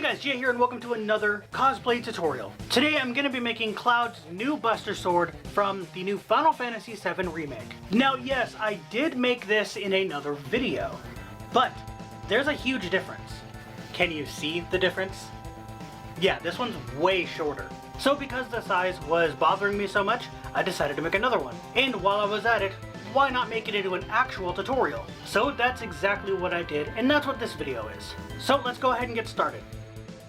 Hey guys, Jay here and welcome to another cosplay tutorial. Today I'm going to be making Cloud's new Buster Sword from the new Final Fantasy VII Remake. Now yes, I did make this in another video, but there's a huge difference. Can you see the difference? Yeah, this one's way shorter. So because the size was bothering me so much, I decided to make another one. And while I was at it, why not make it into an actual tutorial? So that's exactly what I did, and that's what this video is. So let's go ahead and get started.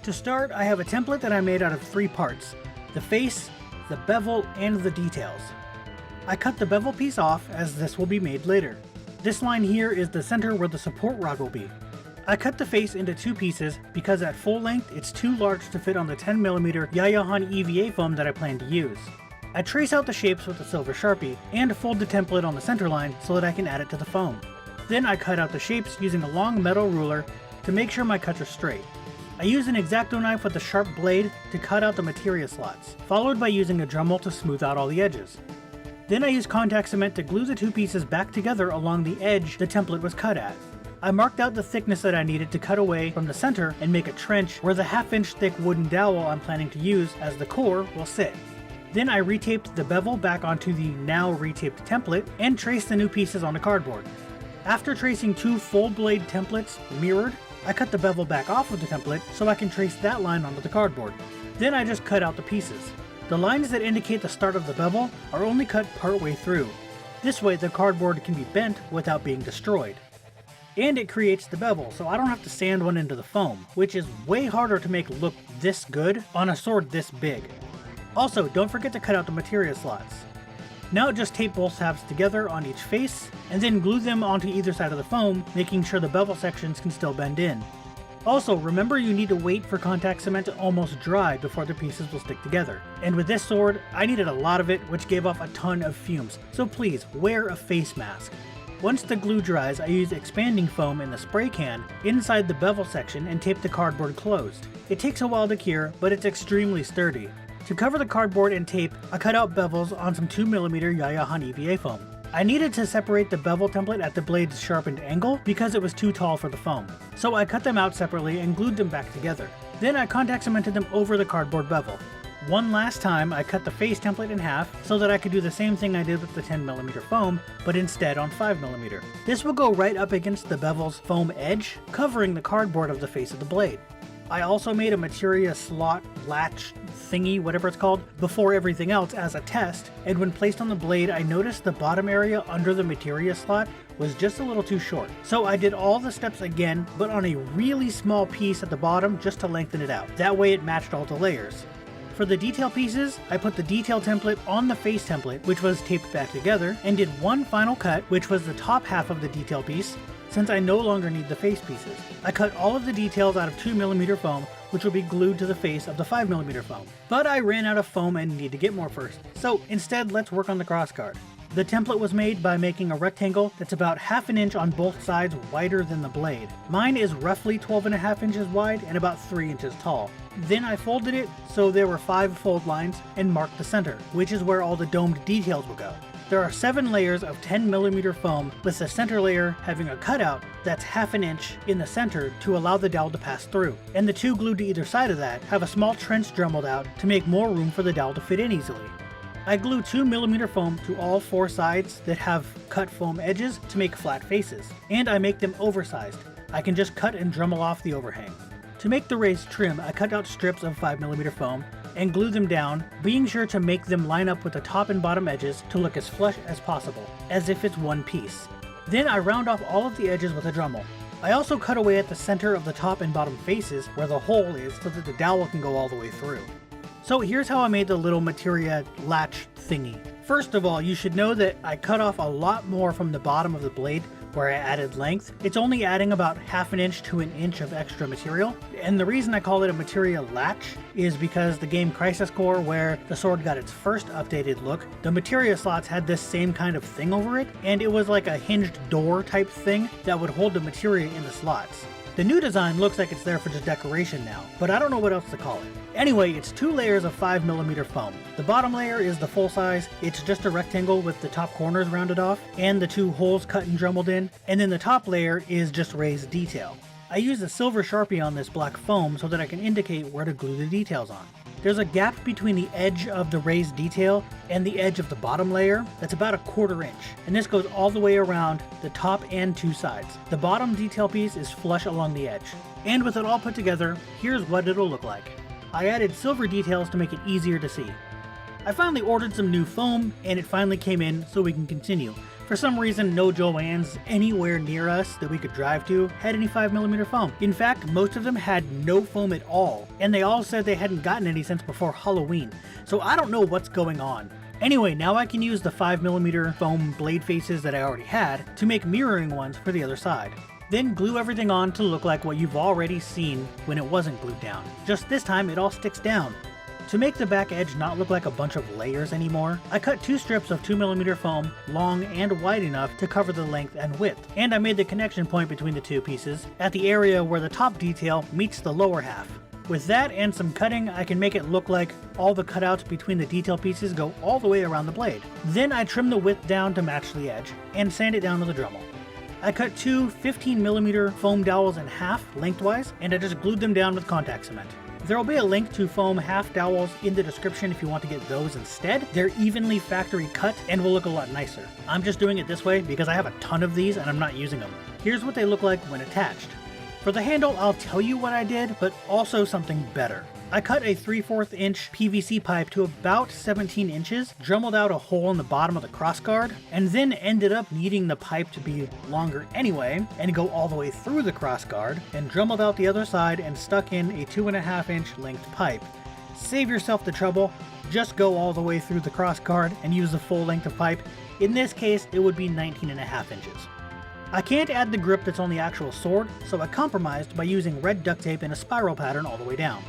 To start, I have a template that I made out of 3 parts: the face, the bevel, and the details. I cut the bevel piece off as this will be made later. This line here is the center where the support rod will be. I cut the face into 2 pieces because at full length it's too large to fit on the 10mm Yayahan EVA foam that I plan to use. I trace out the shapes with a silver sharpie and fold the template on the center line so that I can add it to the foam. Then I cut out the shapes using a long metal ruler to make sure my cuts are straight. I use an X-Acto knife with a sharp blade to cut out the Materia slots, followed by using a Dremel to smooth out all the edges. Then I use contact cement to glue the 2 pieces back together along the edge the template was cut at. I marked out the thickness that I needed to cut away from the center and make a trench where the 1/2-inch thick wooden dowel I'm planning to use as the core will sit. Then I retaped the bevel back onto the now retaped template and traced the new pieces on the cardboard. After tracing 2 full blade templates mirrored, I cut the bevel back off of the template so I can trace that line onto the cardboard. Then I just cut out the pieces. The lines that indicate the start of the bevel are only cut part way through. This way the cardboard can be bent without being destroyed. And it creates the bevel, so I don't have to sand one into the foam, which is way harder to make look this good on a sword this big. Also, don't forget to cut out the Materia slots. Now just tape both halves together on each face, and then glue them onto either side of the foam, making sure the bevel sections can still bend in. Also, remember you need to wait for contact cement to almost dry before the pieces will stick together. And with this sword, I needed a lot of it, which gave off a ton of fumes, so please wear a face mask. Once the glue dries, I use expanding foam in the spray can inside the bevel section and tape the cardboard closed. It takes a while to cure, but it's extremely sturdy. To cover the cardboard and tape, I cut out bevels on some 2mm Yayahan EVA foam. I needed to separate the bevel template at the blade's sharpened angle because it was too tall for the foam. So I cut them out separately and glued them back together. Then I contact cemented them over the cardboard bevel. One last time, I cut the face template in half so that I could do the same thing I did with the 10mm foam, but instead on 5mm. This will go right up against the bevel's foam edge, covering the cardboard of the face of the blade. I also made a Materia slot latch thingy, whatever it's called, before everything else as a test, and when placed on the blade I noticed the bottom area under the Materia slot was just a little too short. So I did all the steps again, but on a really small piece at the bottom just to lengthen it out. That way it matched all the layers. For the detail pieces, I put the detail template on the face template, which was taped back together, and did one final cut, which was the top half of the detail piece, since I no longer need the face pieces. I cut all of the details out of 2mm foam, which will be glued to the face of the 5mm foam. But I ran out of foam and need to get more first, so instead let's work on the crossguard. The template was made by making a rectangle that's about 1/2 inch on both sides wider than the blade. Mine is roughly 12.5 inches wide and about 3 inches tall. Then I folded it so there were 5 fold lines and marked the center, which is where all the domed details will go. There are 7 layers of 10mm foam, with the center layer having a cutout that's 1/2 inch in the center to allow the dowel to pass through. And the 2 glued to either side of that have a small trench dremeled out to make more room for the dowel to fit in easily. I glue 2mm foam to all 4 sides that have cut foam edges to make flat faces, and I make them oversized. I can just cut and Dremel off the overhang. To make the raised trim, I cut out strips of 5mm foam and glue them down, being sure to make them line up with the top and bottom edges to look as flush as possible, as if it's one piece. Then I round off all of the edges with a Dremel. I also cut away at the center of the top and bottom faces where the hole is so that the dowel can go all the way through. So here's how I made the little Materia latch thingy. First of all, you should know that I cut off a lot more from the bottom of the blade where I added length. It's only adding about 1/2 inch to 1 inch of extra material. And the reason I call it a Materia latch is because the game Crisis Core, where the sword got its first updated look, the Materia slots had this same kind of thing over it, and it was like a hinged door type thing that would hold the materia in the slots. The new design looks like it's there for just decoration now, but I don't know what else to call it. Anyway, it's 2 layers of 5mm foam. The bottom layer is the full size, it's just a rectangle with the top corners rounded off, and the 2 holes cut and dremeled in, and then the top layer is just raised detail. I used a silver Sharpie on this black foam so that I can indicate where to glue the details on. There's a gap between the edge of the raised detail and the edge of the bottom layer that's about 1/4 inch, and this goes all the way around the top and 2 sides. The bottom detail piece is flush along the edge. And with it all put together, here's what it'll look like. I added silver details to make it easier to see. I finally ordered some new foam, and it finally came in so we can continue. For some reason, no Joann's anywhere near us that we could drive to had any 5mm foam. In fact, most of them had no foam at all, and they all said they hadn't gotten any since before Halloween, so I don't know what's going on. Anyway, now I can use the 5mm foam blade faces that I already had to make mirroring ones for the other side. Then glue everything on to look like what you've already seen when it wasn't glued down. Just this time it all sticks down. To make the back edge not look like a bunch of layers anymore, I cut 2 strips of 2mm foam, long and wide enough to cover the length and width, and I made the connection point between the 2 pieces at the area where the top detail meets the lower half. With that and some cutting, I can make it look like all the cutouts between the detail pieces go all the way around the blade. Then I trim the width down to match the edge, and sand it down with a Dremel. I cut 2 15mm foam dowels in half lengthwise, and I just glued them down with contact cement. There will be a link to foam half dowels in the description if you want to get those instead. They're evenly factory cut and will look a lot nicer. I'm just doing it this way because I have a ton of these and I'm not using them. Here's what they look like when attached. For the handle, I'll tell you what I did, but also something better. I cut a 3/4 inch PVC pipe to about 17 inches, dremelled out a hole in the bottom of the crossguard, and then ended up needing the pipe to be longer anyway, and go all the way through the crossguard, and dremelled out the other side and stuck in a 2.5 inch length pipe. Save yourself the trouble, just go all the way through the crossguard and use the full length of pipe. In this case, it would be 19.5 inches. I can't add the grip that's on the actual sword, so I compromised by using red duct tape in a spiral pattern all the way down.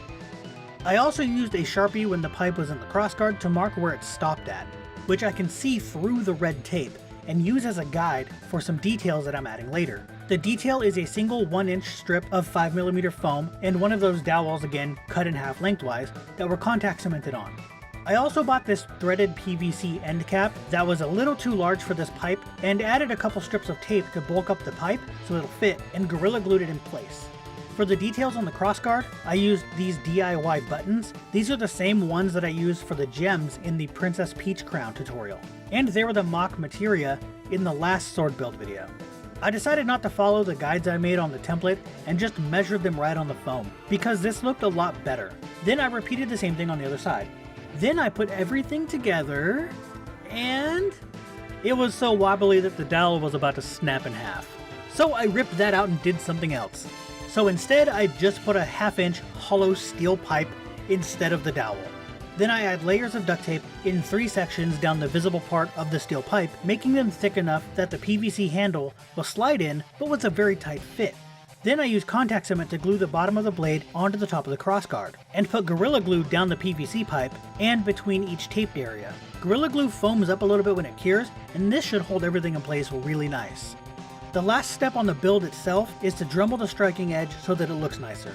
I also used a Sharpie when the pipe was in the crossguard to mark where it stopped at, which I can see through the red tape and use as a guide for some details that I'm adding later. The detail is a single 1-inch strip of 5mm foam and one of those dowels, again cut in half lengthwise, that were contact cemented on. I also bought this threaded PVC end cap that was a little too large for this pipe and added a couple strips of tape to bulk up the pipe so it'll fit, and Gorilla Glued it in place. For the details on the crossguard, I used these DIY buttons. These are the same ones that I used for the gems in the Princess Peach Crown tutorial, and they were the mock Materia in the last sword build video. I decided not to follow the guides I made on the template and just measured them right on the foam, because this looked a lot better. Then I repeated the same thing on the other side. Then I put everything together, and it was so wobbly that the dowel was about to snap in half. So I ripped that out and did something else. So instead, I just put a 1/2 inch hollow steel pipe instead of the dowel. Then I add layers of duct tape in 3 sections down the visible part of the steel pipe, making them thick enough that the PVC handle will slide in, but with a very tight fit. Then I use contact cement to glue the bottom of the blade onto the top of the crossguard, and put Gorilla Glue down the PVC pipe and between each taped area. Gorilla Glue foams up a little bit when it cures, and this should hold everything in place really nice. The last step on the build itself is to Dremel the striking edge so that it looks nicer.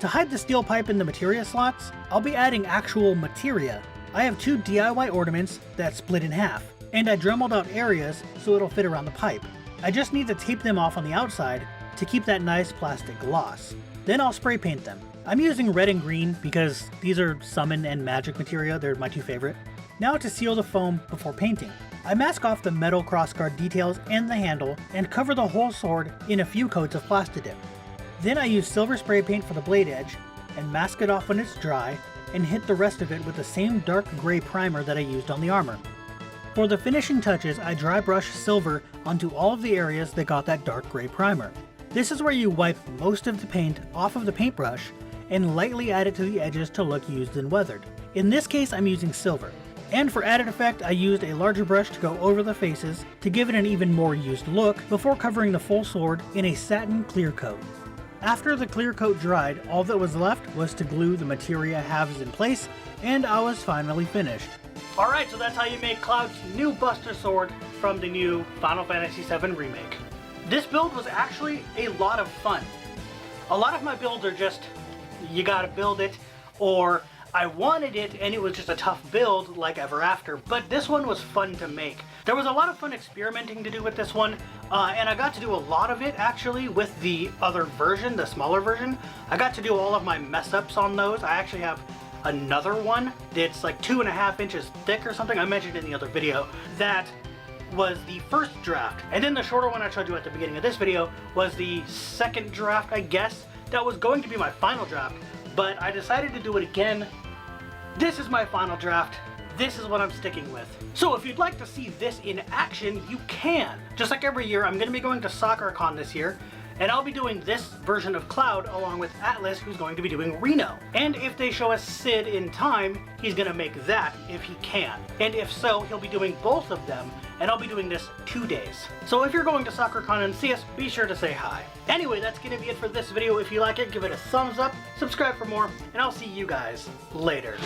To hide the steel pipe in the Materia slots, I'll be adding actual Materia. I have 2 DIY ornaments that split in half, and I Dremeled out areas so it'll fit around the pipe. I just need to tape them off on the outside to keep that nice plastic gloss. Then I'll spray paint them. I'm using red and green because these are summon and magic materia, they're my 2 favorite. Now to seal the foam before painting. I mask off the metal crossguard details and the handle and cover the whole sword in a few coats of Plastidip. Then I use silver spray paint for the blade edge and mask it off when it's dry and hit the rest of it with the same dark gray primer that I used on the armor. For the finishing touches, I dry brush silver onto all of the areas that got that dark gray primer. This is where you wipe most of the paint off of the paintbrush and lightly add it to the edges to look used and weathered. In this case, I'm using silver. And for added effect, I used a larger brush to go over the faces to give it an even more used look before covering the full sword in a satin clear coat. After the clear coat dried, all that was left was to glue the Materia halves in place, and I was finally finished. Alright, so that's how you make Cloud's new Buster Sword from the new Final Fantasy VII Remake. This build was actually a lot of fun. A lot of my builds are just, you gotta build it, or I wanted it and it was just a tough build like Ever After, but this one was fun to make. There was a lot of fun experimenting to do with this one, and I got to do a lot of it actually with the other version, the smaller version. I got to do all of my mess ups on those. I actually have another one that's like 2.5 inches thick or something. I mentioned in the other video that was the first draft, and then the shorter one I showed you at the beginning of this video was the second draft, I guess. That was going to be my final draft, but I decided to do it again. This is my final draft. This is what I'm sticking with. So if you'd like to see this in action, you can. Just like every year, I'm going to be going to SoccerCon this year, and I'll be doing this version of Cloud along with Atlas, who's going to be doing Reno. And if they show us Sid in time, he's going to make that if he can. And if so, he'll be doing both of them, and I'll be doing this 2 days. So if you're going to SoccerCon and see us, be sure to say hi. Anyway, that's going to be it for this video. If you like it, give it a thumbs up, subscribe for more, and I'll see you guys later.